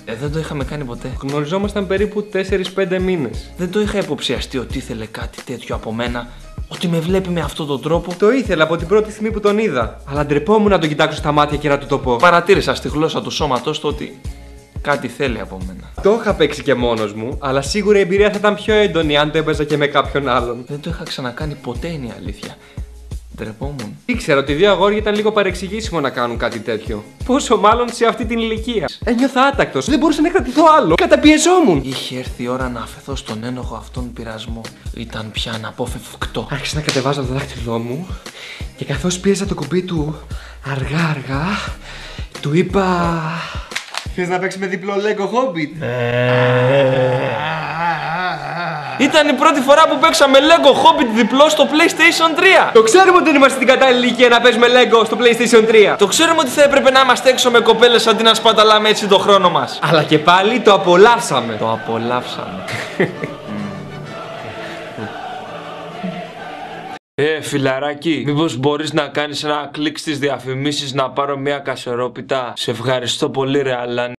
Δεν το είχαμε κάνει ποτέ. Γνωριζόμασταν περίπου 4-5 μήνες. Δεν το είχα υποψιαστεί ότι ήθελε κάτι τέτοιο από μένα. Ότι με βλέπει με αυτόν τον τρόπο. Το ήθελα από την πρώτη στιγμή που τον είδα. Αλλά ντρεπόμουν να τον κοιτάξω στα μάτια και να του το πω. Παρατήρησα στη γλώσσα του σώματος του ότι κάτι θέλει από μένα. Το είχα παίξει και μόνος μου, αλλά σίγουρα η εμπειρία θα ήταν πιο έντονη αν το έπαιζα και με κάποιον άλλον. Δεν το είχα ξανακάνει ποτέ, είναι η αλήθεια. Ντρεπόμουν. Ήξερα ότι οι δύο αγόρια ήταν λίγο παρεξηγήσιμο να κάνουν κάτι τέτοιο. Πόσο μάλλον σε αυτή την ηλικία. Ένιωθα άτακτος, δεν μπορούσα να κρατηθώ άλλο. Καταπιεζόμουν. Είχε έρθει η ώρα να αφαιθώ στον ένοχο αυτόν πειρασμό. Ήταν πια αναπόφευκτο. Άρχισα να κατεβάζω το δάχτυλό μου και καθώς πίεζα το κουμπί του αργά-αργά, του είπα. Θες να παίξεις με διπλό Lego Hobbit? Ήταν η πρώτη φορά που παίξαμε Lego Hobbit διπλό στο PlayStation 3. Το ξέρουμε ότι δεν είμαστε στην κατάλληλη ηλικία να παίζουμε Lego στο PlayStation 3. Το ξέρουμε ότι θα έπρεπε να είμαστε έξω με κοπέλες αντί να σπαταλάμε έτσι το χρόνο μας. Αλλά και πάλι το απολαύσαμε. Το απολαύσαμε. Φιλαράκι, μήπως μπορείς να κάνεις ένα κλικ στις διαφημίσεις να πάρω μια κασερόπιτα? Σε ευχαριστώ πολύ ρε Αλάνη.